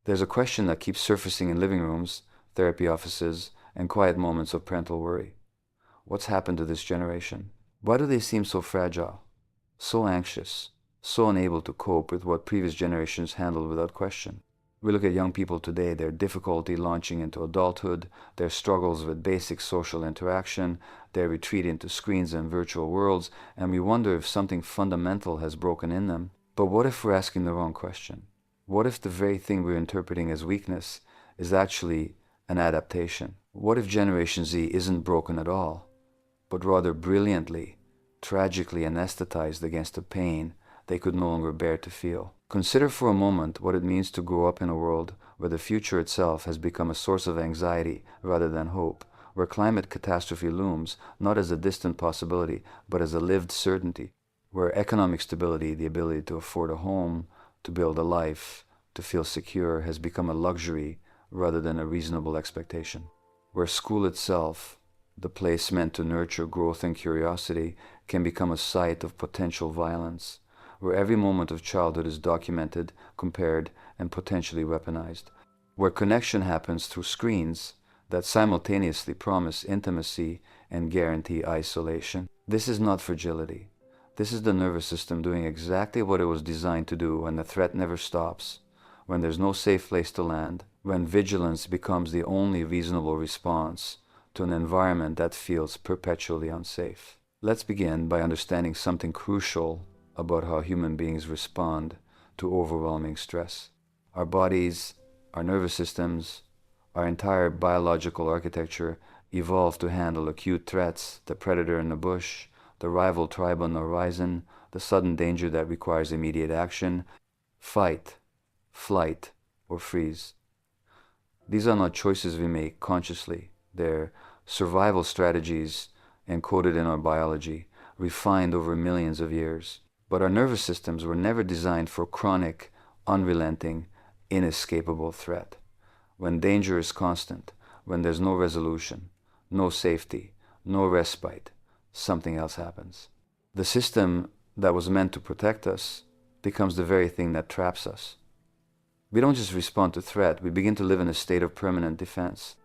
There's a question that keeps surfacing in living rooms, therapy offices, and quiet moments of parental worry. What's happened to this generation? Why do they seem so fragile, so anxious, so unable to cope with what previous generations handled without question? We look at young people today, their difficulty launching into adulthood, their struggles with basic social interaction, their retreat into screens and virtual worlds, and we wonder if something fundamental has broken in them. But what if we're asking the wrong question? What if the very thing we're interpreting as weakness is actually an adaptation? What if Generation Z isn't broken at all, but rather brilliantly, tragically anesthetized against the pain they could no longer bear to feel? Consider for a moment what it means to grow up in a world where the future itself has become a source of anxiety rather than hope, where climate catastrophe looms not as a distant possibility, but as a lived certainty, where economic stability, the ability to afford a home, to build a life, to feel secure, has become a luxury rather than a reasonable expectation, where school itself, the place meant to nurture growth and curiosity, can become a site of potential violence, where every moment of childhood is documented, compared, and potentially weaponized, where connection happens through screens that simultaneously promise intimacy and guarantee isolation. This is not fragility. This is the nervous system doing exactly what it was designed to do when the threat never stops, when there's no safe place to land, when vigilance becomes the only reasonable response to an environment that feels perpetually unsafe. Let's begin by understanding something crucial about how human beings respond to overwhelming stress. Our bodies, our nervous systems, our entire biological architecture evolved to handle acute threats, the predator in the bush, the rival tribe on the horizon, the sudden danger that requires immediate action, fight, flight, or freeze. These are not choices we make consciously. They're survival strategies encoded in our biology, refined over millions of years. But our nervous systems were never designed for chronic, unrelenting, inescapable threat. When danger is constant, when there's no resolution, no safety, no respite, something else happens. The system that was meant to protect us becomes the very thing that traps us. We don't just respond to threat, we begin to live in a state of permanent defense.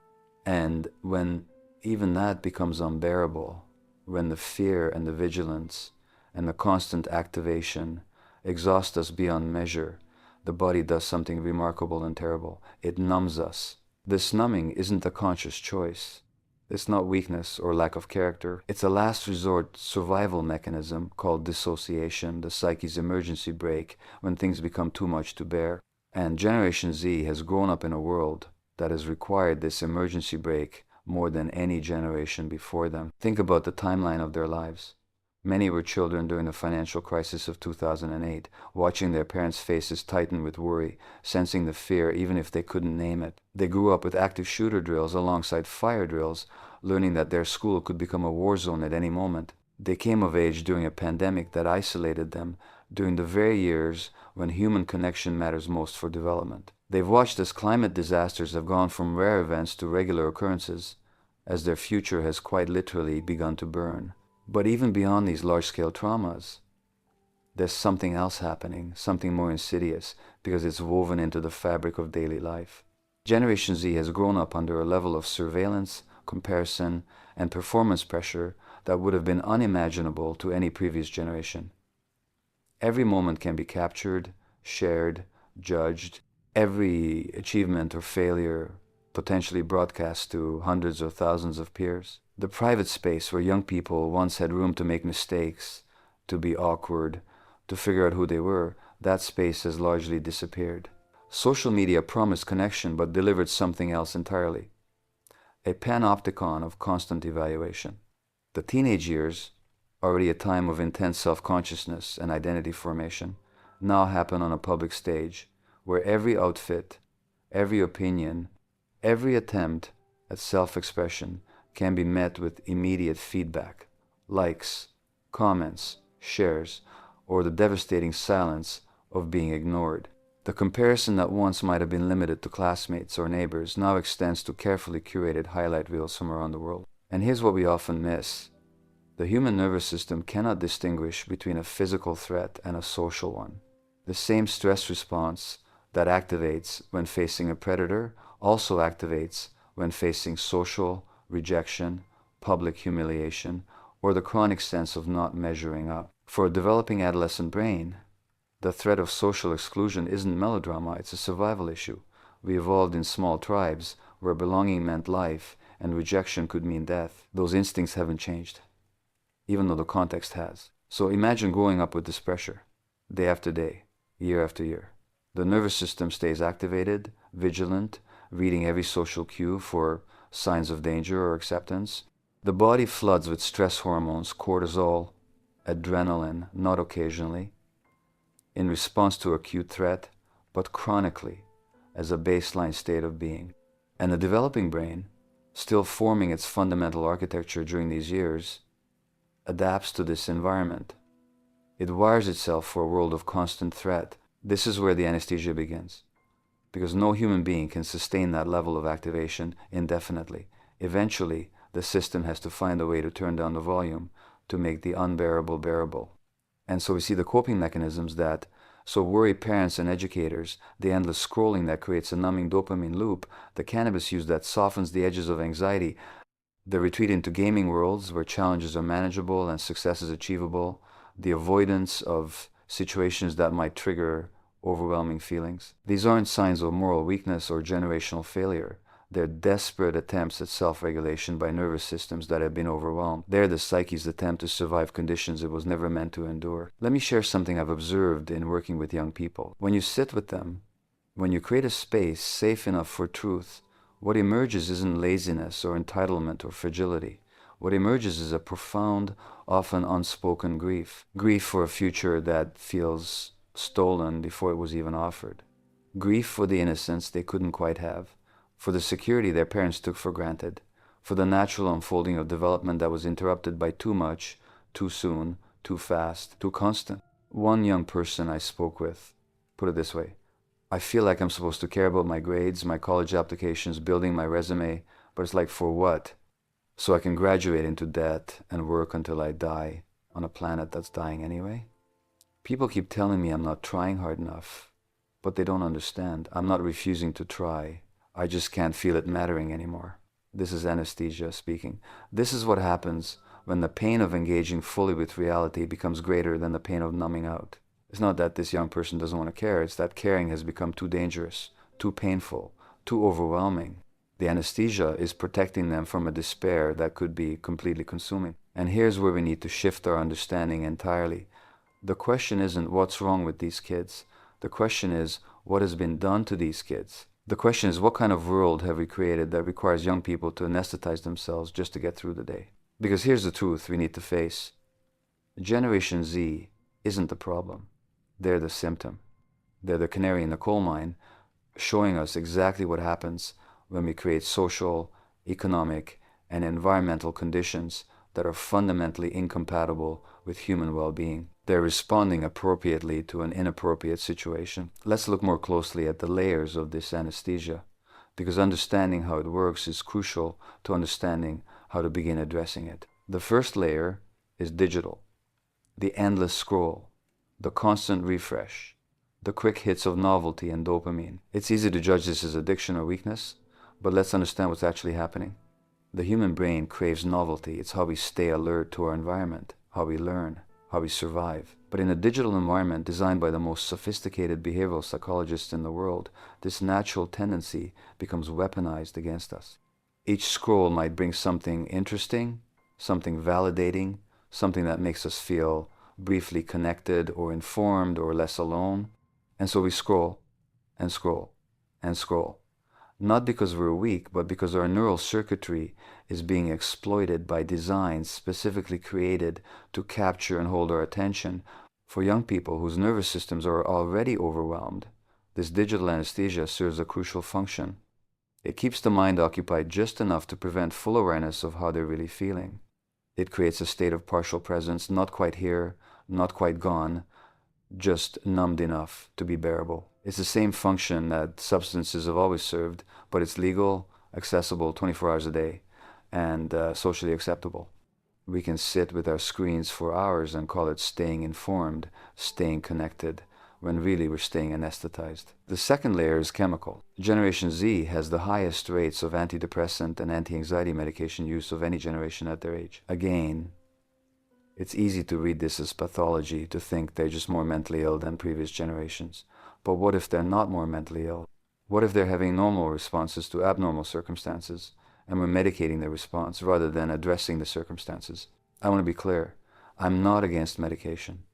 And when even that becomes unbearable, when the fear and the vigilance and the constant activation exhaust us beyond measure, the body does something remarkable and terrible. It numbs us. This numbing isn't a conscious choice. It's not weakness or lack of character. It's a last resort survival mechanism called dissociation, the psyche's emergency brake when things become too much to bear. And Generation Z has grown up in a world that has required this emergency brake more than any generation before them. Think about the timeline of their lives. Many were children during the financial crisis of 2008, watching their parents' faces tighten with worry, sensing the fear even if they couldn't name it. They grew up with active shooter drills alongside fire drills, learning that their school could become a war zone at any moment. They came of age during a pandemic that isolated them, during the very years when human connection matters most for development. They've watched as climate disasters have gone from rare events to regular occurrences, as their future has quite literally begun to burn. But even beyond these large-scale traumas, there's something else happening, something more insidious, because it's woven into the fabric of daily life. Generation Z has grown up under a level of surveillance, comparison, and performance pressure that would have been unimaginable to any previous generation. Every moment can be captured, shared, judged. Every achievement or failure potentially broadcast to hundreds or thousands of peers. The private space where young people once had room to make mistakes, to be awkward, to figure out who they were, that space has largely disappeared. Social media promised connection but delivered something else entirely. A panopticon of constant evaluation. The teenage years, already a time of intense self-consciousness and identity formation, now happen on a public stage where every outfit, every opinion, every attempt at self-expression can be met with immediate feedback, likes, comments, shares, or the devastating silence of being ignored. The comparison that once might have been limited to classmates or neighbors now extends to carefully curated highlight reels from around the world. And here's what we often miss. The human nervous system cannot distinguish between a physical threat and a social one. The same stress response that activates when facing a predator also activates when facing social rejection, public humiliation, or the chronic sense of not measuring up. For a developing adolescent brain, the threat of social exclusion isn't melodrama, it's a survival issue. We evolved in small tribes where belonging meant life and rejection could mean death. Those instincts haven't changed, even though the context has. So imagine growing up with this pressure, day after day, year after year. The nervous system stays activated, vigilant, reading every social cue for signs of danger or acceptance. The body floods with stress hormones, cortisol, adrenaline, not occasionally, in response to acute threat, but chronically, as a baseline state of being. And the developing brain, still forming its fundamental architecture during these years, adapts to this environment. It wires itself for a world of constant threat. This is where the anesthesia begins, because no human being can sustain that level of activation indefinitely. Eventually, the system has to find a way to turn down the volume to make the unbearable bearable. And so we see the coping mechanisms so worry parents and educators, the endless scrolling that creates a numbing dopamine loop, the cannabis use that softens the edges of anxiety, the retreat into gaming worlds where challenges are manageable and success is achievable, the avoidance of situations that might trigger overwhelming feelings. These aren't signs of moral weakness or generational failure. They're desperate attempts at self-regulation by nervous systems that have been overwhelmed. They're the psyche's attempt to survive conditions it was never meant to endure. Let me share something I've observed in working with young people. When you sit with them, when you create a space safe enough for truth, what emerges isn't laziness or entitlement or fragility. What emerges is a profound, often unspoken grief. Grief for a future that feels stolen before it was even offered. Grief for the innocence they couldn't quite have, for the security their parents took for granted, for the natural unfolding of development that was interrupted by too much, too soon, too fast, too constant. One young person I spoke with put it this way: I feel like I'm supposed to care about my grades, my college applications, building my resume, but it's like, for what? So I can graduate into debt and work until I die on a planet that's dying anyway? People keep telling me I'm not trying hard enough, but they don't understand. I'm not refusing to try. I just can't feel it mattering anymore. This is anesthesia speaking. This is what happens when the pain of engaging fully with reality becomes greater than the pain of numbing out. It's not that this young person doesn't want to care, it's that caring has become too dangerous, too painful, too overwhelming. The anesthesia is protecting them from a despair that could be completely consuming. And here's where we need to shift our understanding entirely. The question isn't what's wrong with these kids. The question is what has been done to these kids. The question is what kind of world have we created that requires young people to anesthetize themselves just to get through the day. Because here's the truth we need to face. Generation Z isn't the problem. They're the symptom. They're the canary in the coal mine, showing us exactly what happens when we create social, economic, and environmental conditions that are fundamentally incompatible with human well-being. They're responding appropriately to an inappropriate situation. Let's look more closely at the layers of this anesthesia, because understanding how it works is crucial to understanding how to begin addressing it. The first layer is digital. The endless scroll, the constant refresh, the quick hits of novelty and dopamine. It's easy to judge this as addiction or weakness, but let's understand what's actually happening. The human brain craves novelty. It's how we stay alert to our environment, how we learn, how we survive. But in a digital environment designed by the most sophisticated behavioral psychologists in the world, this natural tendency becomes weaponized against us. Each scroll might bring something interesting, something validating, something that makes us feel briefly connected or informed or less alone. And so we scroll and scroll and scroll. Not because we're weak, but because our neural circuitry is being exploited by designs specifically created to capture and hold our attention. For young people whose nervous systems are already overwhelmed, this digital anesthesia serves a crucial function. It keeps the mind occupied just enough to prevent full awareness of how they're really feeling. It creates a state of partial presence, not quite here, not quite gone, just numbed enough to be bearable. It's the same function that substances have always served, but it's legal, accessible 24 hours a day, and socially acceptable. We can sit with our screens for hours and call it staying informed, staying connected, when really we're staying anesthetized. The second layer is chemical. Generation Z has the highest rates of antidepressant and anti-anxiety medication use of any generation at their age. Again, it's easy to read this as pathology, to think they're just more mentally ill than previous generations. But what if they're not more mentally ill? What if they're having normal responses to abnormal circumstances, and we're medicating the response rather than addressing the circumstances? I want to be clear. I'm not against medication.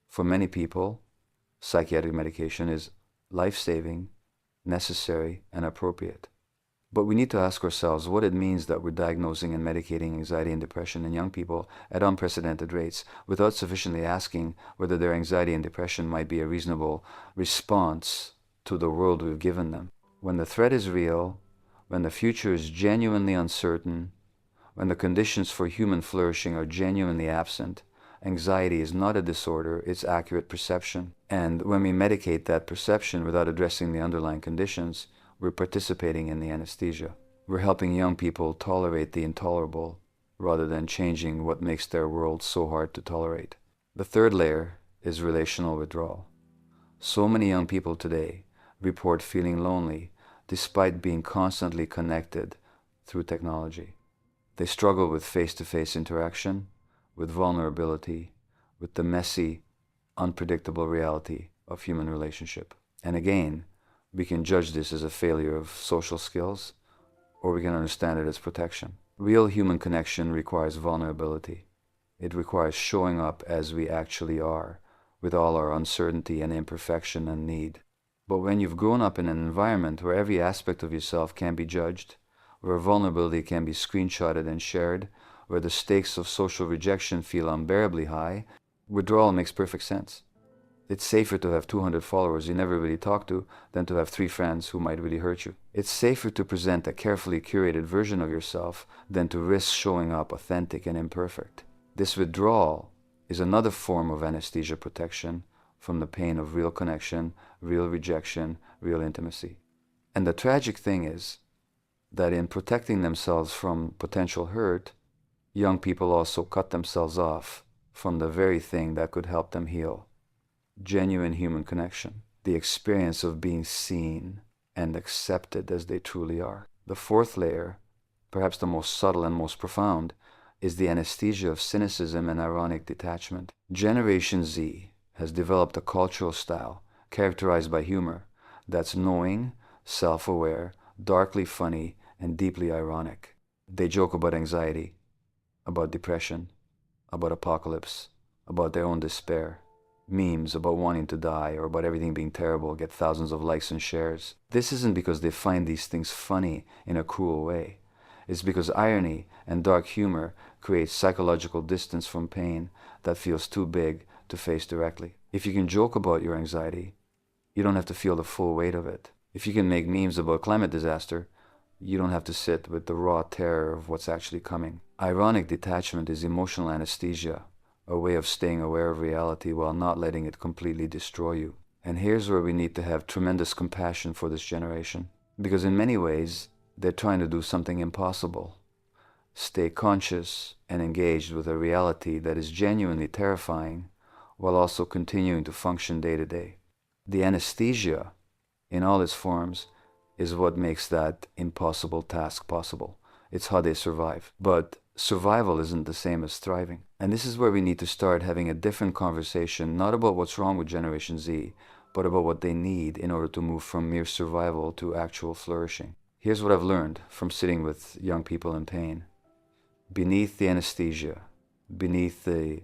For many people, psychiatric medication is life-saving, necessary, and appropriate. But we need to ask ourselves what it means that we're diagnosing and medicating anxiety and depression in young people at unprecedented rates without sufficiently asking whether their anxiety and depression might be a reasonable response to the world we've given them. When the threat is real, when the future is genuinely uncertain, when the conditions for human flourishing are genuinely absent, anxiety is not a disorder, it's accurate perception. And when we medicate that perception without addressing the underlying conditions, we're participating in the anesthesia. We're helping young people tolerate the intolerable rather than changing what makes their world so hard to tolerate. The third layer is relational withdrawal. So many young people today report feeling lonely despite being constantly connected through technology. They struggle with face-to-face interaction, with vulnerability, with the messy, unpredictable reality of human relationship. And again, we can judge this as a failure of social skills, or we can understand it as protection. Real human connection requires vulnerability. It requires showing up as we actually are, with all our uncertainty and imperfection and need. But when you've grown up in an environment where every aspect of yourself can be judged, where vulnerability can be screenshotted and shared, where the stakes of social rejection feel unbearably high, withdrawal makes perfect sense. It's safer to have 200 followers you never really talk to than to have 3 friends who might really hurt you. It's safer to present a carefully curated version of yourself than to risk showing up authentic and imperfect. This withdrawal is another form of anesthesia protection from the pain of real connection, real rejection, real intimacy. And the tragic thing is that in protecting themselves from potential hurt, young people also cut themselves off from the very thing that could help them heal. Genuine human connection, the experience of being seen and accepted as they truly are. The fourth layer, perhaps the most subtle and most profound, is the anesthesia of cynicism and ironic detachment. Generation Z has developed a cultural style characterized by humor that's knowing, self-aware, darkly funny, and deeply ironic. They joke about anxiety, about depression, about apocalypse, about their own despair. Memes about wanting to die or about everything being terrible get thousands of likes and shares. This isn't because they find these things funny in a cruel way. It's because irony and dark humor create psychological distance from pain that feels too big to face directly. If you can joke about your anxiety, you don't have to feel the full weight of it. If you can make memes about climate disaster, you don't have to sit with the raw terror of what's actually coming. Ironic detachment is emotional anesthesia, a way of staying aware of reality while not letting it completely destroy you. And here's where we need to have tremendous compassion for this generation, because in many ways, they're trying to do something impossible. Stay conscious and engaged with a reality that is genuinely terrifying, while also continuing to function day to day. The anesthesia, in all its forms, is what makes that impossible task possible. It's how they survive. But survival isn't the same as thriving. And this is where we need to start having a different conversation, not about what's wrong with Generation Z, but about what they need in order to move from mere survival to actual flourishing. Here's what I've learned from sitting with young people in pain. Beneath the anesthesia, beneath the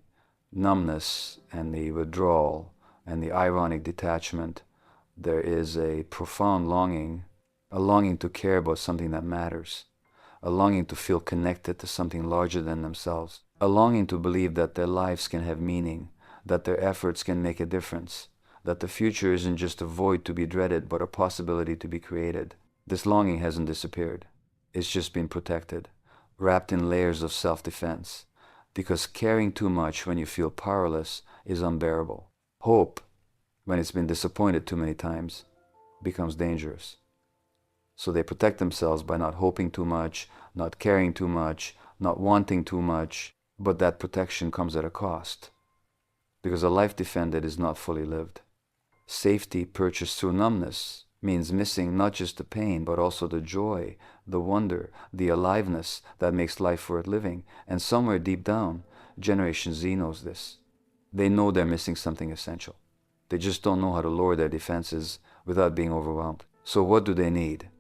numbness and the withdrawal and the ironic detachment, there is a profound longing, a longing to care about something that matters, a longing to feel connected to something larger than themselves, a longing to believe that their lives can have meaning, that their efforts can make a difference, that the future isn't just a void to be dreaded, but a possibility to be created. This longing hasn't disappeared. It's just been protected, wrapped in layers of self-defense, because caring too much when you feel powerless is unbearable. Hope, when it's been disappointed too many times, becomes dangerous. So they protect themselves by not hoping too much, not caring too much, not wanting too much, but that protection comes at a cost, because a life defended is not fully lived. Safety purchased through numbness means missing not just the pain, but also the joy, the wonder, the aliveness that makes life worth living. And somewhere deep down, Generation Z knows this. They know they're missing something essential. They just don't know how to lower their defenses without being overwhelmed. So what do they need?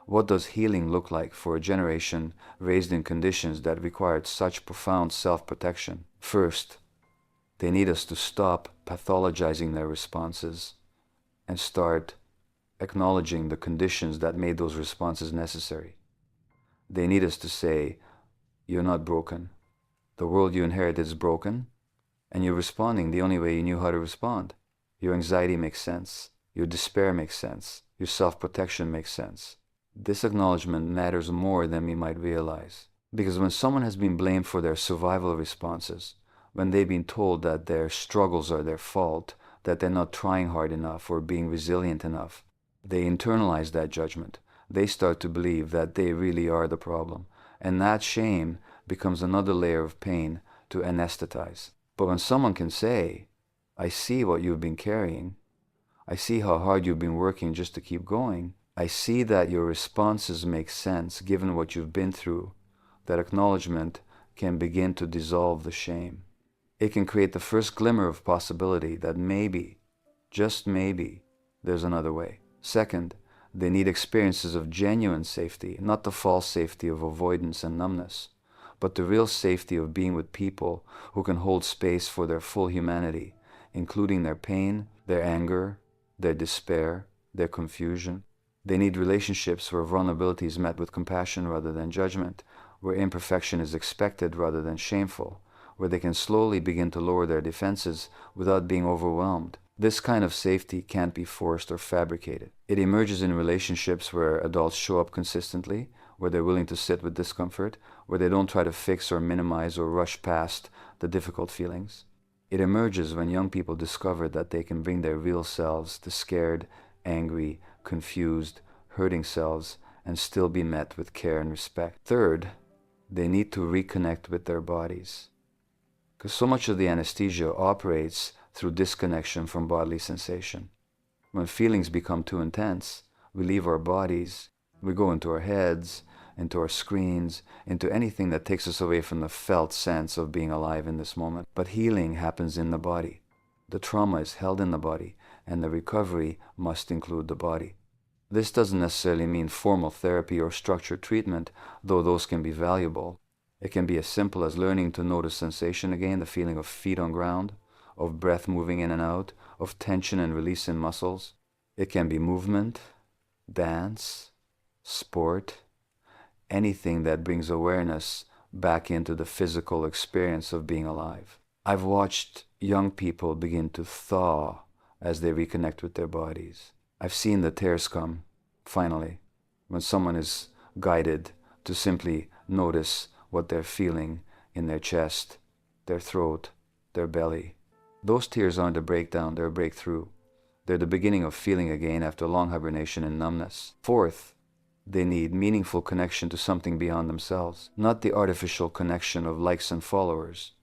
What does healing look like for a generation raised in conditions that required such profound self-protection? First, they need us to stop pathologizing their responses and start acknowledging the conditions that made those responses necessary. They need us to say, you're not broken. The world you inherited is broken, and you're responding the only way you knew how to respond. Your anxiety makes sense. Your despair makes sense. Your self-protection makes sense. This acknowledgement matters more than we might realize. Because when someone has been blamed for their survival responses, when they've been told that their struggles are their fault, that they're not trying hard enough or being resilient enough, they internalize that judgment. They start to believe that they really are the problem. And that shame becomes another layer of pain to anesthetize. But when someone can say, I see what you've been carrying, I see how hard you've been working just to keep going, I see that your responses make sense given what you've been through, that acknowledgement can begin to dissolve the shame. It can create the first glimmer of possibility that maybe, just maybe, there's another way. Second, they need experiences of genuine safety, not the false safety of avoidance and numbness, but the real safety of being with people who can hold space for their full humanity, including their pain, their anger, their despair, their confusion. They need relationships where vulnerability is met with compassion rather than judgment, where imperfection is expected rather than shameful, where they can slowly begin to lower their defenses without being overwhelmed. This kind of safety can't be forced or fabricated. It emerges in relationships where adults show up consistently, where they're willing to sit with discomfort, where they don't try to fix or minimize or rush past the difficult feelings. It emerges when young people discover that they can bring their real selves, the scared, angry, confused, hurting selves, and still be met with care and respect. Third, they need to reconnect with their bodies. Because so much of the anesthesia operates through disconnection from bodily sensation. When feelings become too intense, we leave our bodies, we go into our heads, into our screens, into anything that takes us away from the felt sense of being alive in this moment. But healing happens in the body. The trauma is held in the body, and the recovery must include the body. This doesn't necessarily mean formal therapy or structured treatment, though those can be valuable. It can be as simple as learning to notice sensation again, the feeling of feet on ground, of breath moving in and out, of tension and release in muscles. It can be movement, dance, sport, anything that brings awareness back into the physical experience of being alive. I've watched young people begin to thaw as they reconnect with their bodies. I've seen the tears come, finally, when someone is guided to simply notice what they're feeling in their chest, their throat, their belly. Those tears aren't a breakdown, they're a breakthrough. They're the beginning of feeling again after long hibernation and numbness. Fourth, they need meaningful connection to something beyond themselves. Not the artificial connection of likes and followers,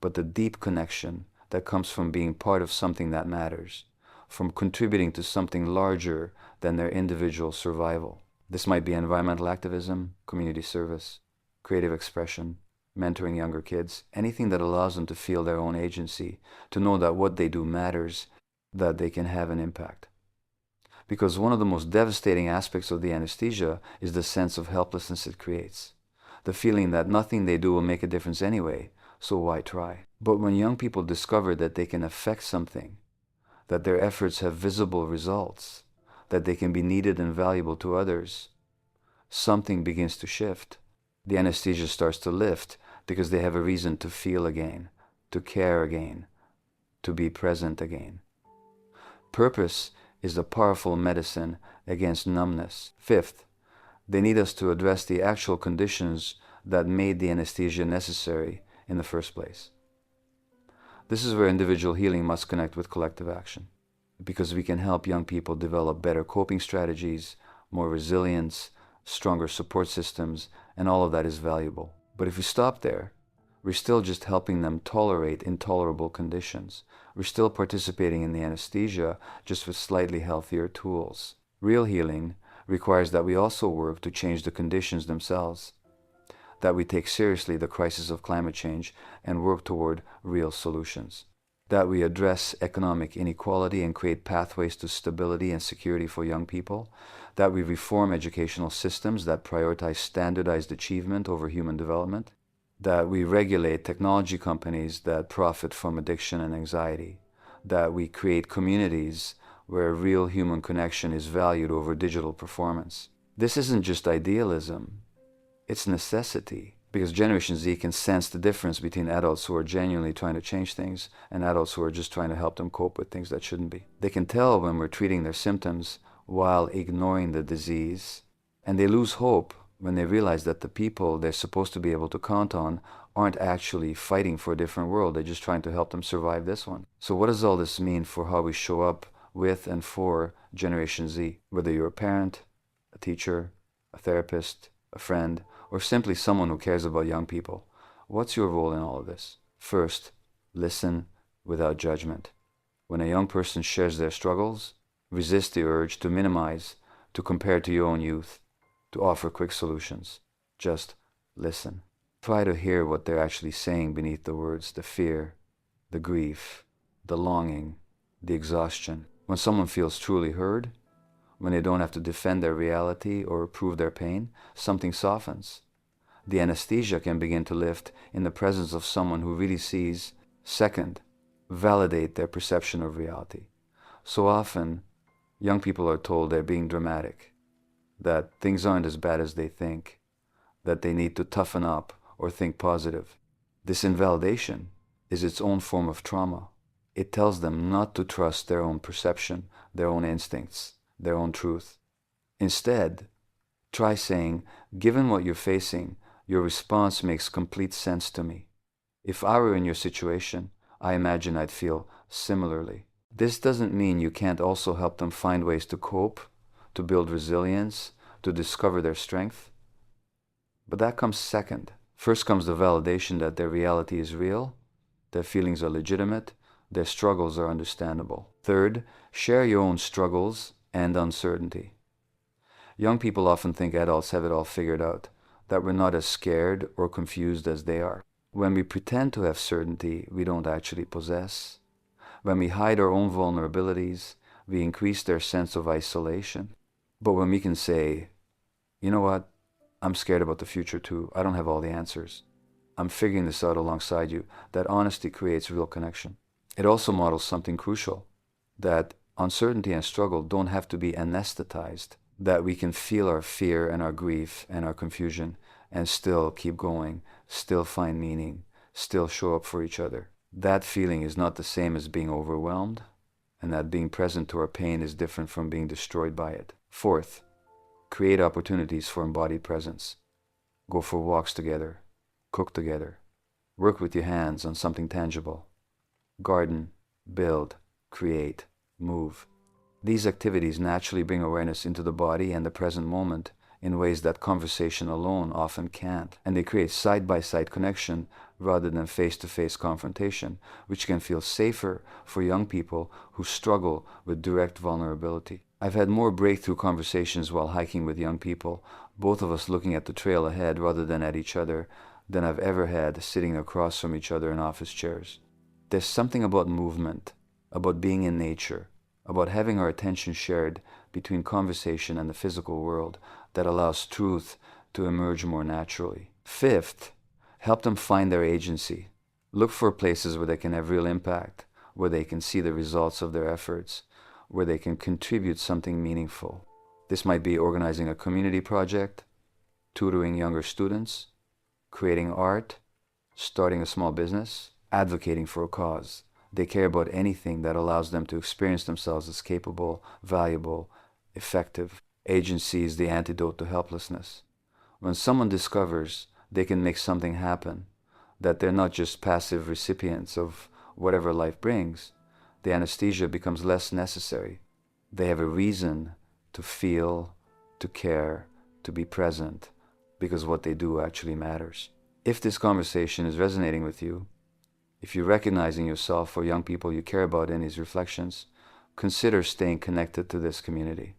but the deep connection that comes from being part of something that matters, from contributing to something larger than their individual survival. This might be environmental activism, community service, creative expression, mentoring younger kids, anything that allows them to feel their own agency, to know that what they do matters, that they can have an impact. Because one of the most devastating aspects of the anesthesia is the sense of helplessness it creates. The feeling that nothing they do will make a difference anyway, so why try? But when young people discover that they can affect something, that their efforts have visible results, that they can be needed and valuable to others, something begins to shift. The anesthesia starts to lift because they have a reason to feel again, to care again, to be present again. Purpose is the powerful medicine against numbness. Fifth, they need us to address the actual conditions that made the anesthesia necessary in the first place. This is where individual healing must connect with collective action, because we can help young people develop better coping strategies, more resilience, stronger support systems, and all of that is valuable. But if we stop there, We're still just helping them tolerate intolerable conditions. We're still participating in the anesthesia, just with slightly healthier tools. Real healing requires that we also work to change the conditions themselves, that we take seriously the crisis of climate change and work toward real solutions, that we address economic inequality and create pathways to stability and security for young people, that we reform educational systems that prioritize standardized achievement over human development, that we regulate technology companies that profit from addiction and anxiety, that we create communities where real human connection is valued over digital performance. This isn't just idealism, it's necessity, because Generation Z can sense the difference between adults who are genuinely trying to change things and adults who are just trying to help them cope with things that shouldn't be. They can tell when we're treating their symptoms while ignoring the disease, and they lose hope when they realize that the people they're supposed to be able to count on aren't actually fighting for a different world. They're just trying to help them survive this one. So what does all this mean for how we show up with and for Generation Z? Whether you're a parent, a teacher, a therapist, a friend, or simply someone who cares about young people, what's your role in all of this? First, listen without judgment. When a young person shares their struggles, resist the urge to minimize, to compare to your own youth, to offer quick solutions. Just listen. Try to hear what they're actually saying beneath the words, the fear, the grief, the longing, the exhaustion. When someone feels truly heard, when they don't have to defend their reality or prove their pain, something softens. The anesthesia can begin to lift in the presence of someone who really sees. Second, validate their perception of reality. So often, young people are told they're being dramatic, that things aren't as bad as they think, that they need to toughen up or think positive. This invalidation is its own form of trauma. It tells them not to trust their own perception, their own instincts, their own truth. Instead, try saying, given what you're facing, your response makes complete sense to me. If I were in your situation, I imagine I'd feel similarly. This doesn't mean you can't also help them find ways to cope, to build resilience, to discover their strength. But that comes second. First comes the validation that their reality is real, their feelings are legitimate, their struggles are understandable. Third, share your own struggles and uncertainty. Young people often think adults have it all figured out, that we're not as scared or confused as they are. When we pretend to have certainty we don't actually possess, when we hide our own vulnerabilities, we increase their sense of isolation. But when we can say, you know what, I'm scared about the future too. I don't have all the answers. I'm figuring this out alongside you. That honesty creates real connection. It also models something crucial, that uncertainty and struggle don't have to be anesthetized, that we can feel our fear and our grief and our confusion and still keep going, still find meaning, still show up for each other. That feeling is not the same as being overwhelmed, and that being present to our pain is different from being destroyed by it. Fourth, create opportunities for embodied presence. Go for walks together, cook together, work with your hands on something tangible. Garden, build, create, move. These activities naturally bring awareness into the body and the present moment in ways that conversation alone often can't, and they create side-by-side connection rather than face-to-face confrontation, which can feel safer for young people who struggle with direct vulnerability. I've had more breakthrough conversations while hiking with young people, both of us looking at the trail ahead rather than at each other, than I've ever had sitting across from each other in office chairs. There's something about movement, about being in nature, about having our attention shared between conversation and the physical world that allows truth to emerge more naturally. Fifth, help them find their agency. Look for places where they can have real impact, where they can see the results of their efforts, where they can contribute something meaningful. This might be organizing a community project, tutoring younger students, creating art, starting a small business, advocating for a cause. They care about anything that allows them to experience themselves as capable, valuable, effective. Agency is the antidote to helplessness. When someone discovers they can make something happen, that they're not just passive recipients of whatever life brings, the anesthesia becomes less necessary. They have a reason to feel, to care, to be present, because what they do actually matters. If this conversation is resonating with you, if you're recognizing yourself or young people you care about in these reflections, consider staying connected to this community.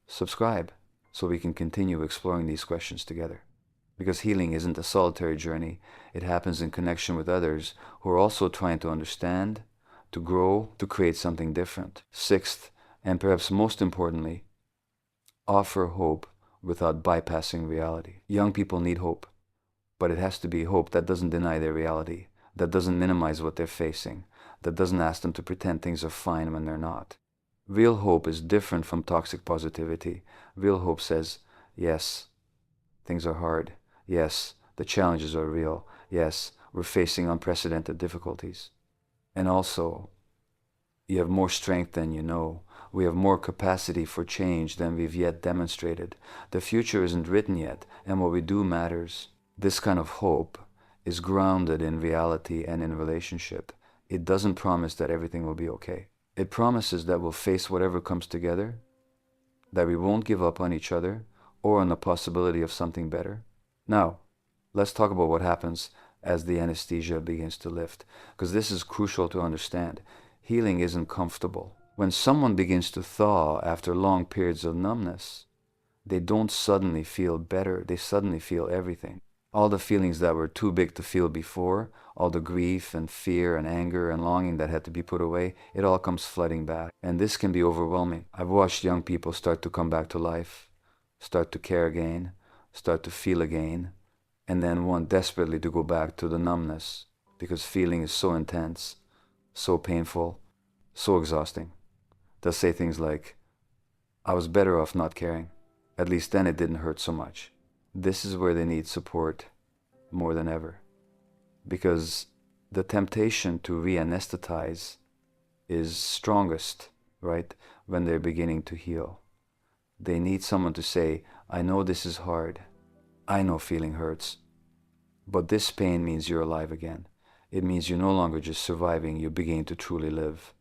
Subscribe so we can continue exploring these questions together. Because healing isn't a solitary journey, it happens in connection with others who are also trying to understand, to grow, to create something different. Sixth, and perhaps most importantly, offer hope without bypassing reality. Young people need hope, but it has to be hope that doesn't deny their reality, that doesn't minimize what they're facing, that doesn't ask them to pretend things are fine when they're not. Real hope is different from toxic positivity. Real hope says, yes, things are hard. Yes, the challenges are real. Yes, we're facing unprecedented difficulties. And also, you have more strength than you know. We have more capacity for change than we've yet demonstrated. The future isn't written yet, and what we do matters. This kind of hope is grounded in reality and in relationship. It doesn't promise that everything will be okay. It promises that we'll face whatever comes together, that we won't give up on each other or on the possibility of something better. Now, let's talk about what happens as the anesthesia begins to lift, because this is crucial to understand. Healing isn't comfortable. When someone begins to thaw after long periods of numbness, they don't suddenly feel better, they suddenly feel everything. All the feelings that were too big to feel before, all the grief and fear and anger and longing that had to be put away, it all comes flooding back. And this can be overwhelming. I've watched young people start to come back to life, start to care again, start to feel again, and then want desperately to go back to the numbness because feeling is so intense, so painful, so exhausting. They'll say things like, I was better off not caring. At least then it didn't hurt so much. This is where they need support more than ever, because the temptation to re-anesthetize is strongest, right, when they're beginning to heal. They need someone to say, I know this is hard. I know feeling hurts. But this pain means you're alive again. It means you're no longer just surviving, you're beginning to truly live.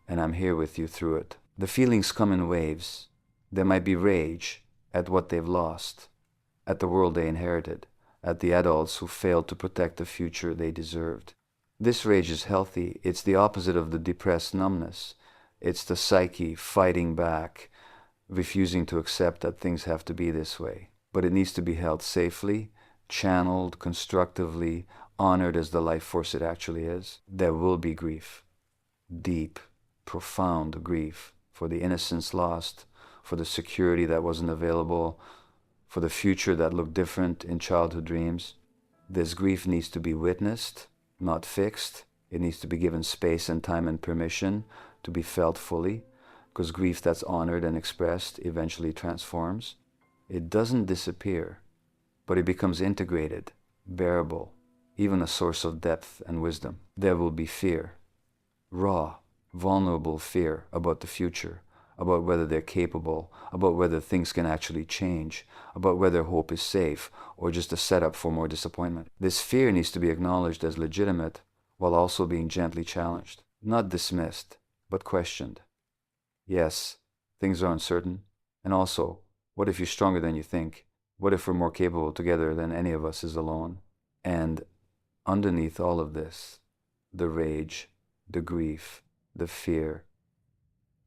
And I'm here with you through it. The feelings come in waves. There might be rage at what they've lost, at the world they inherited, at the adults who failed to protect the future they deserved. This rage is healthy. It's the opposite of the depressed numbness. It's the psyche fighting back, refusing to accept that things have to be this way. But it needs to be held safely, channeled constructively, honored as the life force it actually is. There will be grief, deep, profound grief for the innocence lost, for the security that wasn't available, for the future that looked different in childhood dreams. This grief needs to be witnessed, not fixed. It needs to be given space and time and permission to be felt fully, because grief that's honored and expressed eventually transforms. It doesn't disappear, but it becomes integrated, bearable, even a source of depth and wisdom. There will be fear, raw, vulnerable fear about the future, about whether they're capable, about whether things can actually change, about whether hope is safe or just a setup for more disappointment. This fear needs to be acknowledged as legitimate while also being gently challenged, not dismissed, but questioned. Yes, things are uncertain. And also, what if you're stronger than you think? What if we're more capable together than any of us is alone? And underneath all of this, the rage, the grief, the fear,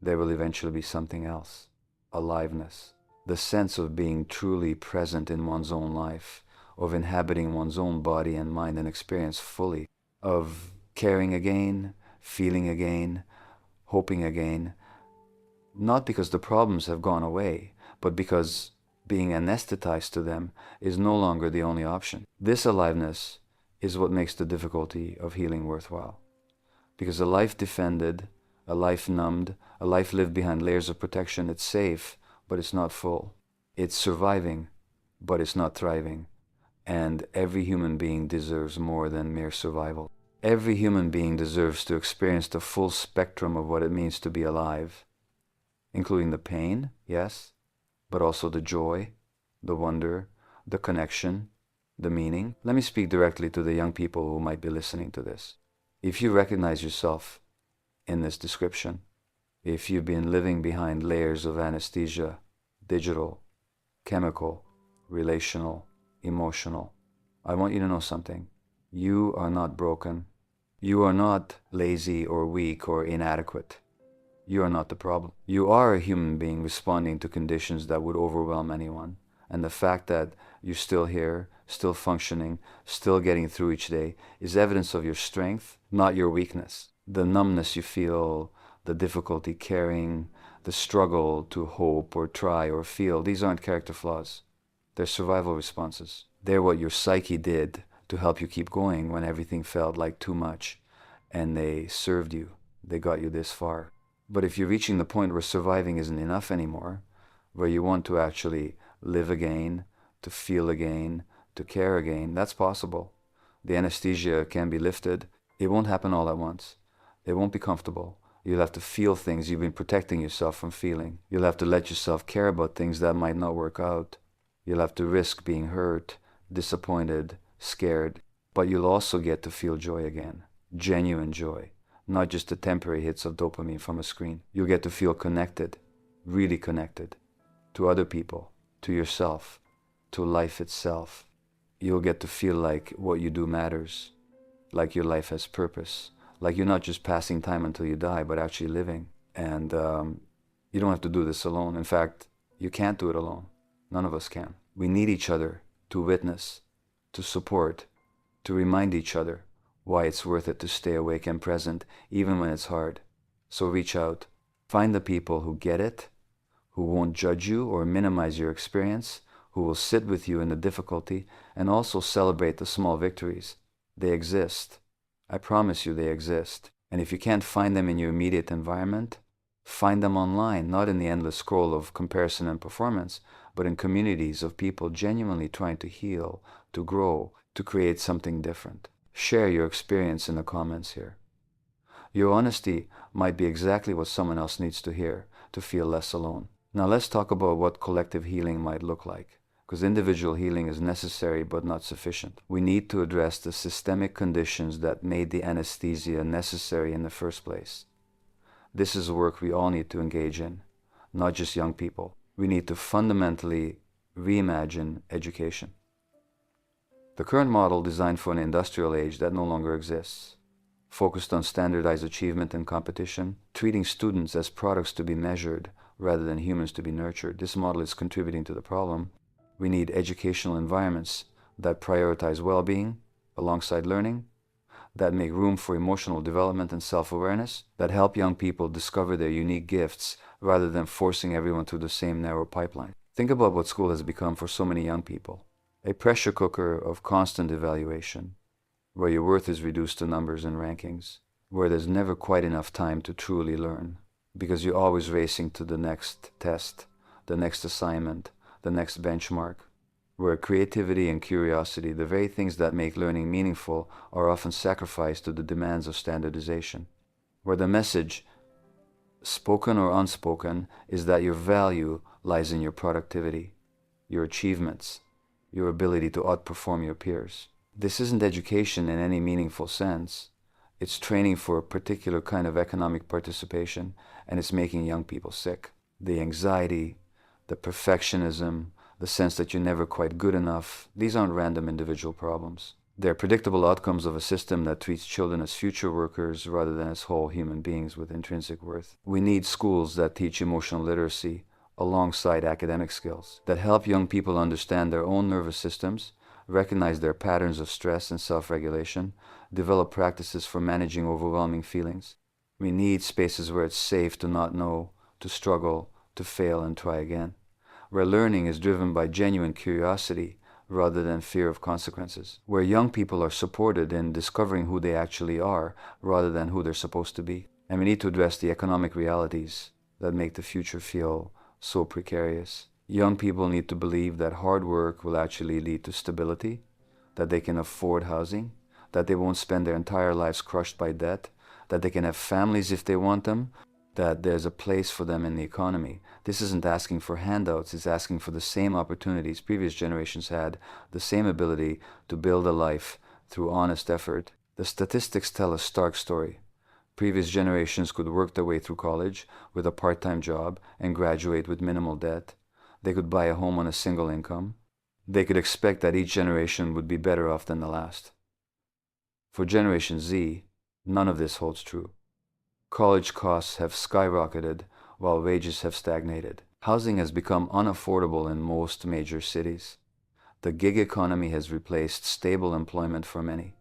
there will eventually be something else, aliveness, the sense of being truly present in one's own life, of inhabiting one's own body and mind and experience fully, of caring again, feeling again, hoping again, not because the problems have gone away, but because being anesthetized to them is no longer the only option. This aliveness is what makes the difficulty of healing worthwhile. Because a life defended, a life numbed, a life lived behind layers of protection, it's safe, but it's not full. It's surviving, but it's not thriving. And every human being deserves more than mere survival. Every human being deserves to experience the full spectrum of what it means to be alive, including the pain, yes, but also the joy, the wonder, the connection, the meaning. Let me speak directly to the young people who might be listening to this. If you recognize yourself in this description, if you've been living behind layers of anesthesia, digital, chemical, relational, emotional, I want you to know something. You are not broken. You are not lazy or weak or inadequate. You are not the problem. You are a human being responding to conditions that would overwhelm anyone. And the fact that you're still here, still functioning, still getting through each day is evidence of your strength, not your weakness. The numbness you feel, the difficulty caring, the struggle to hope or try or feel, these aren't character flaws. They're survival responses. They're what your psyche did to help you keep going when everything felt like too much. And they served you. They got you this far. But if you're reaching the point where surviving isn't enough anymore, where you want to actually live again, to feel again, to care again, that's possible. The anesthesia can be lifted. It won't happen all at once. It won't be comfortable. You'll have to feel things you've been protecting yourself from feeling. You'll have to let yourself care about things that might not work out. You'll have to risk being hurt, disappointed, scared. But you'll also get to feel joy again. Genuine joy. Not just the temporary hits of dopamine from a screen. You'll get to feel connected, really connected, to other people, to yourself, to life itself. You'll get to feel like what you do matters, like your life has purpose, like you're not just passing time until you die, but actually living. And you don't have to do this alone. In fact, you can't do it alone. None of us can. We need each other to witness, to support, to remind each other why it's worth it to stay awake and present, even when it's hard. So reach out. Find the people who get it, who won't judge you or minimize your experience, who will sit with you in the difficulty and also celebrate the small victories. They exist. I promise you they exist. And if you can't find them in your immediate environment, find them online, not in the endless scroll of comparison and performance, but in communities of people genuinely trying to heal, to grow, to create something different. Share your experience in the comments here. Your honesty might be exactly what someone else needs to hear to feel less alone. Now let's talk about what collective healing might look like, because individual healing is necessary but not sufficient. We need to address the systemic conditions that made the anesthesia necessary in the first place. This is work we all need to engage in, not just young people. We need to fundamentally reimagine education. The current model, designed for an industrial age that no longer exists, focused on standardized achievement and competition, treating students as products to be measured rather than humans to be nurtured. This model is contributing to the problem. We need educational environments that prioritize well-being alongside learning, that make room for emotional development and self-awareness, that help young people discover their unique gifts rather than forcing everyone through the same narrow pipeline. Think about what school has become for so many young people. A pressure cooker of constant evaluation, where your worth is reduced to numbers and rankings, where there's never quite enough time to truly learn, because you're always racing to the next test, the next assignment, the next benchmark, where creativity and curiosity, the very things that make learning meaningful, are often sacrificed to the demands of standardization, where the message, spoken or unspoken, is that your value lies in your productivity, your achievements, your ability to outperform your peers. This isn't education in any meaningful sense. It's training for a particular kind of economic participation, and it's making young people sick. The anxiety, the perfectionism, the sense that you're never quite good enough, these aren't random individual problems. They're predictable outcomes of a system that treats children as future workers rather than as whole human beings with intrinsic worth. We need schools that teach emotional literacy alongside academic skills, that help young people understand their own nervous systems, recognize their patterns of stress and self-regulation, develop practices for managing overwhelming feelings. We need spaces where it's safe to not know, to struggle, to fail and try again, where learning is driven by genuine curiosity rather than fear of consequences, where young people are supported in discovering who they actually are rather than who they're supposed to be. And we need to address the economic realities that make the future feel so precarious. Young people need to believe that hard work will actually lead to stability, that they can afford housing, that they won't spend their entire lives crushed by debt, that they can have families if they want them, that there's a place for them in the economy. This isn't asking for handouts, it's asking for the same opportunities previous generations had, the same ability to build a life through honest effort. The statistics tell a stark story. Previous generations could work their way through college with a part-time job and graduate with minimal debt. They could buy a home on a single income. They could expect that each generation would be better off than the last. For Generation Z, none of this holds true. College costs have skyrocketed while wages have stagnated. Housing has become unaffordable in most major cities. The gig economy has replaced stable employment for many.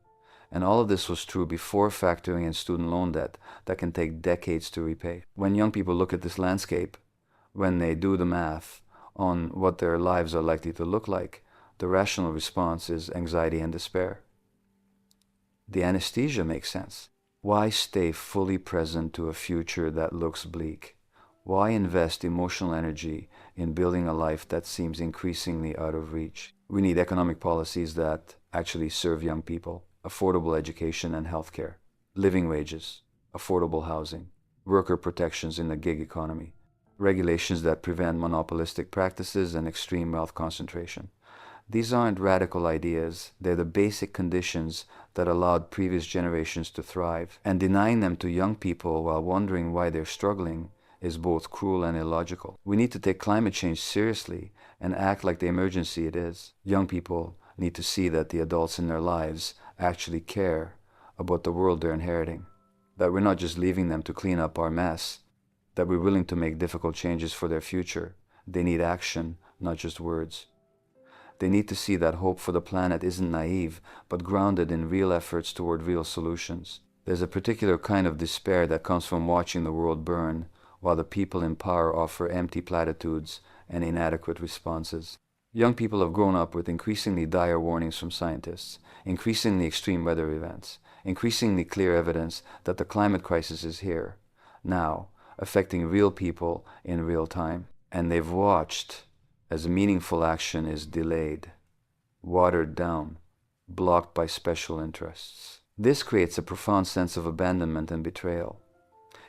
And all of this was true before factoring in student loan debt that can take decades to repay. When young people look at this landscape, when they do the math on what their lives are likely to look like, the rational response is anxiety and despair. The anesthesia makes sense. Why stay fully present to a future that looks bleak? Why invest emotional energy in building a life that seems increasingly out of reach? We need economic policies that actually serve young people, affordable education and healthcare, living wages, affordable housing, worker protections in the gig economy, regulations that prevent monopolistic practices and extreme wealth concentration. These aren't radical ideas, they're the basic conditions that allowed previous generations to thrive, and denying them to young people while wondering why they're struggling is both cruel and illogical. We need to take climate change seriously and act like the emergency it is. Young people need to see that the adults in their lives actually care about the world they're inheriting, that we're not just leaving them to clean up our mess, that we're willing to make difficult changes for their future. They need action, not just words. They need to see that hope for the planet isn't naive, but grounded in real efforts toward real solutions. There's a particular kind of despair that comes from watching the world burn, while the people in power offer empty platitudes and inadequate responses. Young people have grown up with increasingly dire warnings from scientists, increasingly extreme weather events, increasingly clear evidence that the climate crisis is here, now, affecting real people in real time. And they've watched as meaningful action is delayed, watered down, blocked by special interests. This creates a profound sense of abandonment and betrayal.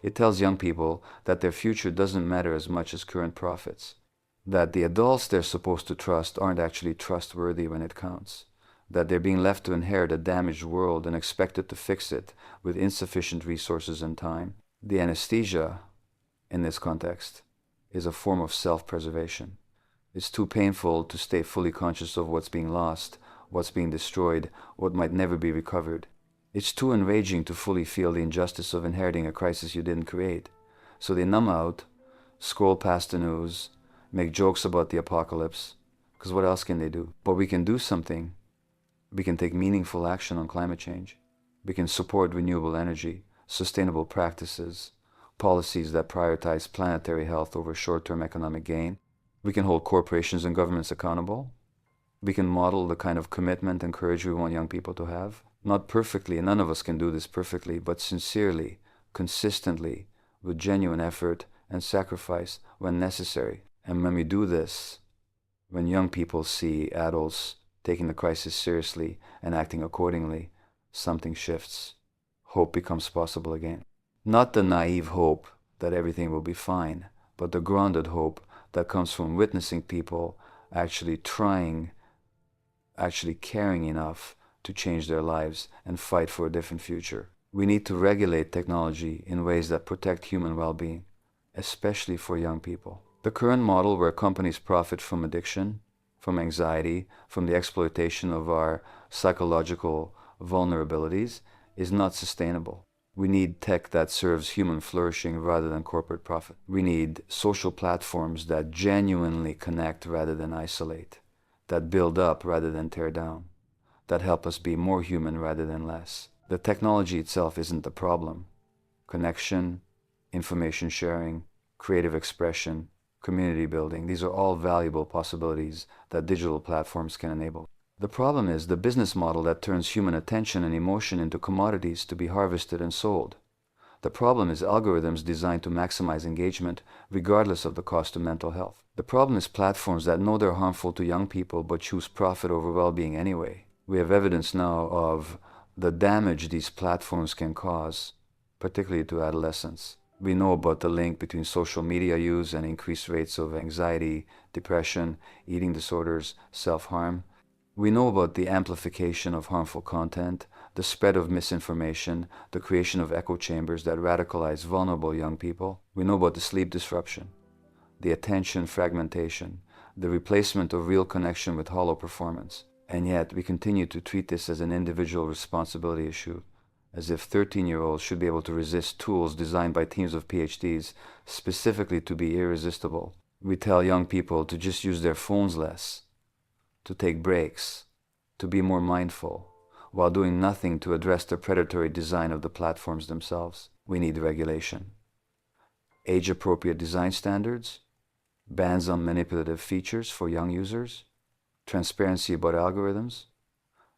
It tells young people that their future doesn't matter as much as current profits, that the adults they're supposed to trust aren't actually trustworthy when it counts, that they're being left to inherit a damaged world and expected to fix it with insufficient resources and time. The anesthesia, in this context, is a form of self-preservation. It's too painful to stay fully conscious of what's being lost, what's being destroyed, what might never be recovered. It's too enraging to fully feel the injustice of inheriting a crisis you didn't create. So they numb out, scroll past the news, make jokes about the apocalypse, because what else can they do? But we can do something. We can take meaningful action on climate change. We can support renewable energy, sustainable practices, policies that prioritize planetary health over short-term economic gain. We can hold corporations and governments accountable. We can model the kind of commitment and courage we want young people to have. Not perfectly, and none of us can do this perfectly, but sincerely, consistently, with genuine effort and sacrifice when necessary. And when we do this, when young people see adults taking the crisis seriously and acting accordingly, something shifts. Hope becomes possible again. Not the naive hope that everything will be fine, but the grounded hope that comes from witnessing people actually trying, actually caring enough to change their lives and fight for a different future. We need to regulate technology in ways that protect human well-being, especially for young people. The current model where companies profit from addiction, from anxiety, from the exploitation of our psychological vulnerabilities is not sustainable. We need tech that serves human flourishing rather than corporate profit. We need social platforms that genuinely connect rather than isolate, that build up rather than tear down, that help us be more human rather than less. The technology itself isn't the problem. Connection, information sharing, creative expression, community building, these are all valuable possibilities that digital platforms can enable. The problem is the business model that turns human attention and emotion into commodities to be harvested and sold. The problem is algorithms designed to maximize engagement regardless of the cost to mental health. The problem is platforms that know they're harmful to young people but choose profit over well-being anyway. We have evidence now of the damage these platforms can cause, particularly to adolescents. We know about the link between social media use and increased rates of anxiety, depression, eating disorders, self-harm. We know about the amplification of harmful content, the spread of misinformation, the creation of echo chambers that radicalize vulnerable young people. We know about the sleep disruption, the attention fragmentation, the replacement of real connection with hollow performance. And yet, we continue to treat this as an individual responsibility issue, as if 13-year-olds should be able to resist tools designed by teams of PhDs specifically to be irresistible. We tell young people to just use their phones less, to take breaks, to be more mindful, while doing nothing to address the predatory design of the platforms themselves. We need regulation. Age-appropriate design standards, bans on manipulative features for young users, transparency about algorithms,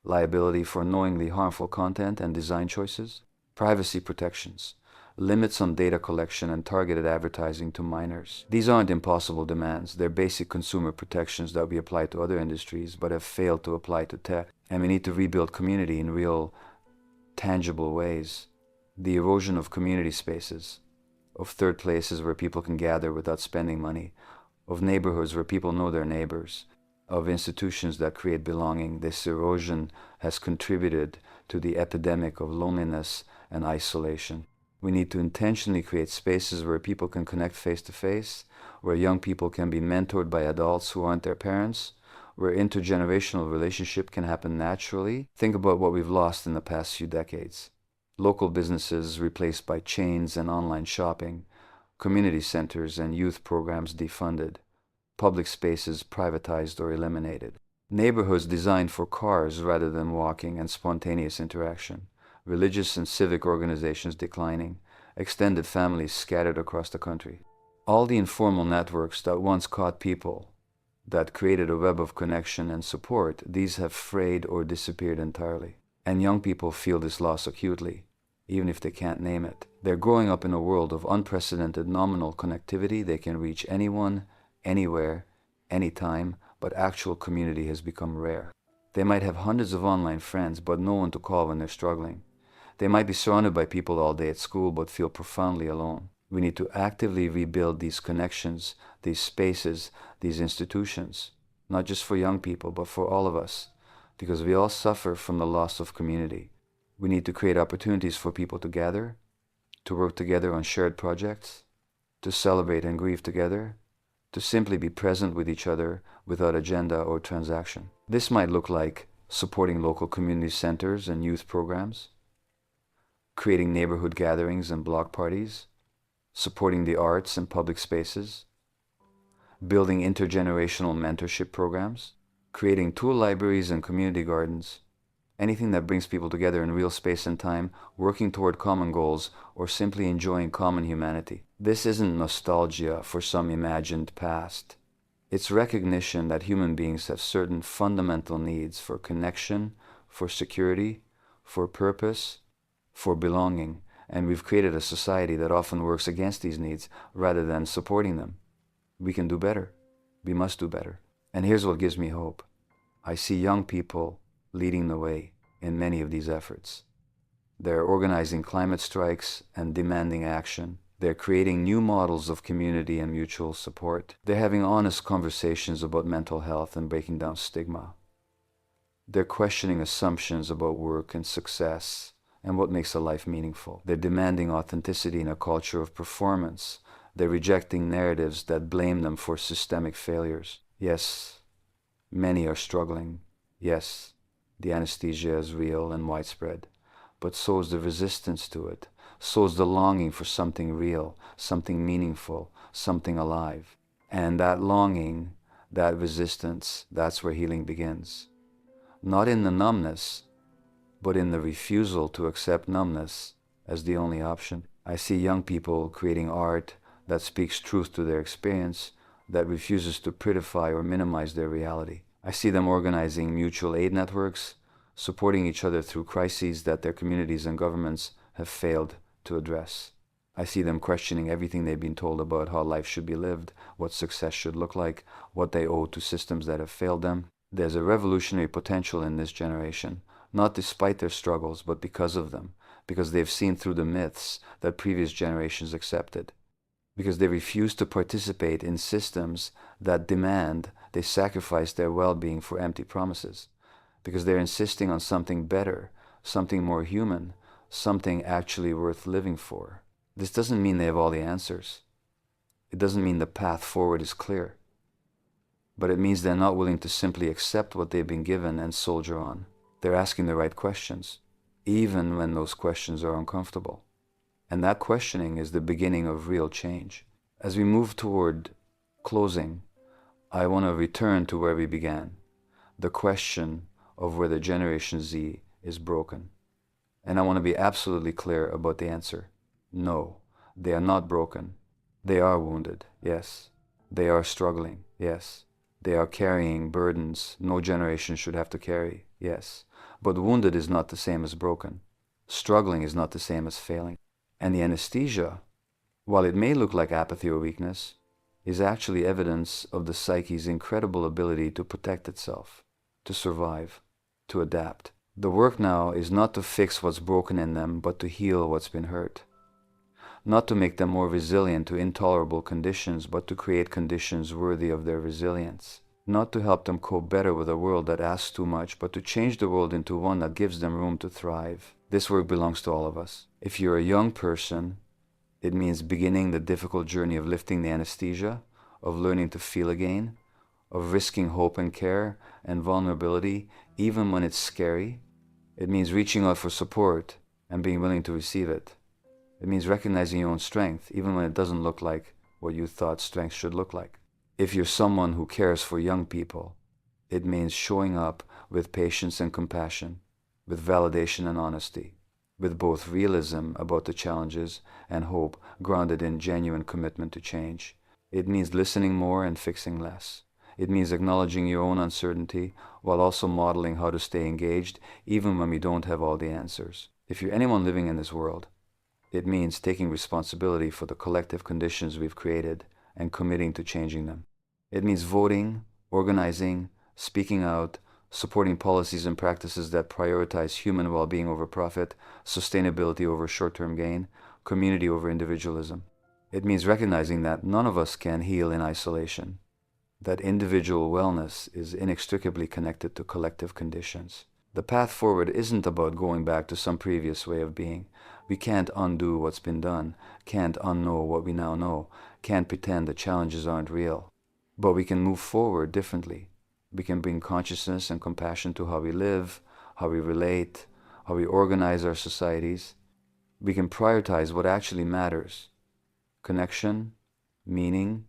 liability for knowingly harmful content and design choices, privacy protections, limits on data collection and targeted advertising to minors. These aren't impossible demands. They're basic consumer protections that we apply to other industries but have failed to apply to tech. And we need to rebuild community in real, tangible ways. The erosion of community spaces, of third places where people can gather without spending money, of neighborhoods where people know their neighbors, of institutions that create belonging. This erosion has contributed to the epidemic of loneliness and isolation. We need to intentionally create spaces where people can connect face to face, where young people can be mentored by adults who aren't their parents, where intergenerational relationship can happen naturally. Think about what we've lost in the past few decades. Local businesses replaced by chains and online shopping, community centers and youth programs defunded, public spaces privatized or eliminated, neighborhoods designed for cars rather than walking and spontaneous interaction, religious and civic organizations declining, extended families scattered across the country. All the informal networks that once caught people, that created a web of connection and support, these have frayed or disappeared entirely. And young people feel this loss acutely, even if they can't name it. They're growing up in a world of unprecedented nominal connectivity. They can reach anyone, anywhere, anytime, but actual community has become rare. They might have hundreds of online friends, but no one to call when they're struggling. They might be surrounded by people all day at school, but feel profoundly alone. We need to actively rebuild these connections, these spaces, these institutions, not just for young people, but for all of us, because we all suffer from the loss of community. We need to create opportunities for people to gather, to work together on shared projects, to celebrate and grieve together, to simply be present with each other without agenda or transaction. This might look like supporting local community centers and youth programs, creating neighborhood gatherings and block parties, supporting the arts and public spaces, building intergenerational mentorship programs, creating tool libraries and community gardens, anything that brings people together in real space and time, working toward common goals, or simply enjoying common humanity. This isn't nostalgia for some imagined past. It's recognition that human beings have certain fundamental needs for connection, for security, for purpose, for belonging, and we've created a society that often works against these needs rather than supporting them. We can do better. We must do better. And here's what gives me hope. I see young people leading the way in many of these efforts. They're organizing climate strikes and demanding action. They're creating new models of community and mutual support. They're having honest conversations about mental health and breaking down stigma. They're questioning assumptions about work and success and what makes a life meaningful. They're demanding authenticity in a culture of performance. They're rejecting narratives that blame them for systemic failures. Yes, many are struggling. Yes, the anesthesia is real and widespread, but so is the resistance to it. So is the longing for something real, something meaningful, something alive. And that longing, that resistance, that's where healing begins. Not in the numbness, but in the refusal to accept numbness as the only option. I see young people creating art that speaks truth to their experience, that refuses to prettify or minimize their reality. I see them organizing mutual aid networks, supporting each other through crises that their communities and governments have failed to address. I see them questioning everything they've been told about how life should be lived, what success should look like, what they owe to systems that have failed them. There's a revolutionary potential in this generation, not despite their struggles, but because of them, because they've seen through the myths that previous generations accepted, because they refuse to participate in systems that demand they sacrifice their well-being for empty promises, because they're insisting on something better, something more human, something actually worth living for. This doesn't mean they have all the answers. It doesn't mean the path forward is clear. but it means they're not willing to simply accept what they've been given and soldier on. They're asking the right questions, even when those questions are uncomfortable. And that questioning is the beginning of real change. As we move toward closing, I want to return to where we began, the question of whether Generation Z is broken. And I want to be absolutely clear about the answer. No, they are not broken. They are wounded, yes. They are struggling, yes. They are carrying burdens no generation should have to carry, yes. But wounded is not the same as broken. Struggling is not the same as failing. And the anesthesia, while it may look like apathy or weakness, is actually evidence of the psyche's incredible ability to protect itself, to survive, to adapt. The work now is not to fix what's broken in them, but to heal what's been hurt. Not to make them more resilient to intolerable conditions, but to create conditions worthy of their resilience. Not to help them cope better with a world that asks too much, but to change the world into one that gives them room to thrive. This work belongs to all of us. If you're a young person, it means beginning the difficult journey of lifting the anesthesia, of learning to feel again, of risking hope and care and vulnerability, even when it's scary. It means reaching out for support and being willing to receive it. It means recognizing your own strength, even when it doesn't look like what you thought strength should look like. If you're someone who cares for young people, it means showing up with patience and compassion, with validation and honesty, with both realism about the challenges and hope grounded in genuine commitment to change. It means listening more and fixing less. It means acknowledging your own uncertainty while also modeling how to stay engaged even when we don't have all the answers. If you're anyone living in this world, it means taking responsibility for the collective conditions we've created and committing to changing them. It means voting, organizing, speaking out, supporting policies and practices that prioritize human well-being over profit, sustainability over short-term gain, community over individualism. It means recognizing that none of us can heal in isolation, that individual wellness is inextricably connected to collective conditions. The path forward isn't about going back to some previous way of being. We can't undo what's been done, can't unknow what we now know, can't pretend the challenges aren't real. But we can move forward differently. We can bring consciousness and compassion to how we live, how we relate, how we organize our societies. We can prioritize what actually matters: connection, meaning,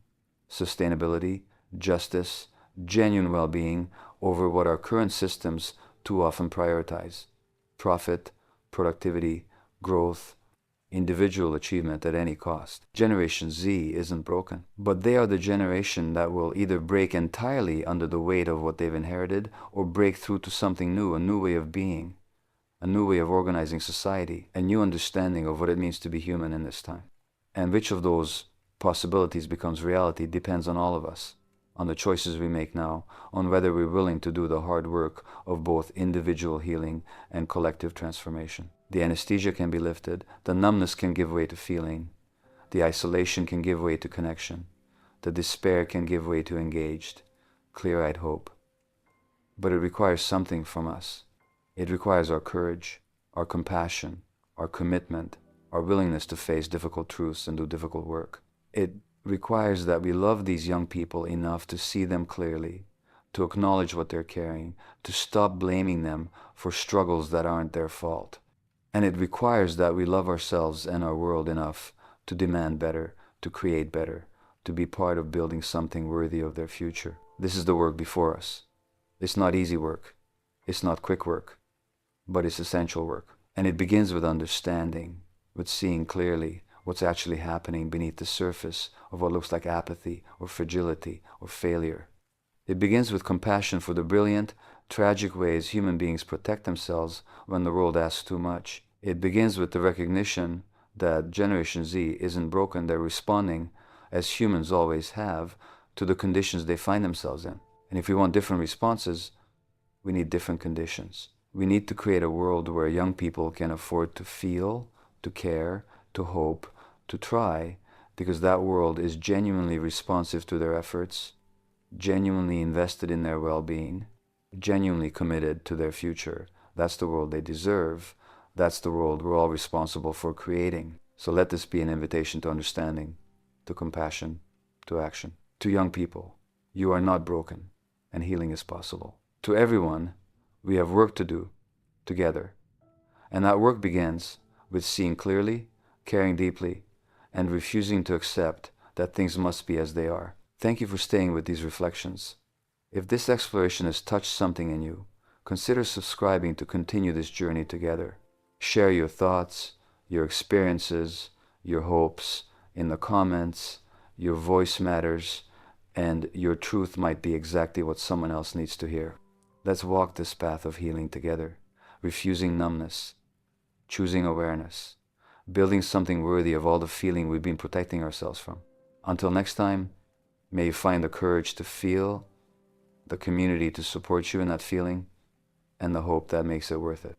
sustainability, justice, genuine well-being over what our current systems too often prioritize: profit, productivity, growth, individual achievement at any cost. Generation Z isn't broken, but they are the generation that will either break entirely under the weight of what they've inherited or break through to something new, a new way of being, a new way of organizing society, a new understanding of what it means to be human in this time. And which of those possibilities becomes reality depends on all of us, on the choices we make now, on whether we're willing to do the hard work of both individual healing and collective transformation. The anesthesia can be lifted, the numbness can give way to feeling, the isolation can give way to connection, the despair can give way to engaged, clear-eyed hope. But it requires something from us. It requires our courage, our compassion, our commitment, our willingness to face difficult truths and do difficult work. It requires that we love these young people enough to see them clearly, to acknowledge what they're carrying, to stop blaming them for struggles that aren't their fault. And it requires that we love ourselves and our world enough to demand better, to create better, to be part of building something worthy of their future. This is the work before us. It's not easy work. It's not quick work, but it's essential work. And it begins with understanding, with seeing clearly what's actually happening beneath the surface of what looks like apathy or fragility or failure. It begins with compassion for the brilliant, tragic ways human beings protect themselves when the world asks too much. It begins with the recognition that Generation Z isn't broken. They're responding, as humans always have, to the conditions they find themselves in. And if we want different responses, we need different conditions. We need to create a world where young people can afford to feel, to care, to hope, to try, because that world is genuinely responsive to their efforts, genuinely invested in their well-being, genuinely committed to their future. That's the world they deserve. That's the world we're all responsible for creating. So let this be an invitation to understanding, to compassion, to action. To young people, You are not broken, and healing is possible. To everyone, we have work to do together. And that work begins with seeing clearly, caring deeply, and refusing to accept that things must be as they are. Thank you for staying with these reflections. If this exploration has touched something in you, consider subscribing to continue this journey together. Share your thoughts, your experiences, your hopes in the comments. Your voice matters, and your truth might be exactly what someone else needs to hear. Let's walk this path of healing together, refusing numbness, choosing awareness, building something worthy of all the feeling we've been protecting ourselves from. Until next time, may you find the courage to feel, the community to support you in that feeling, and the hope that makes it worth it.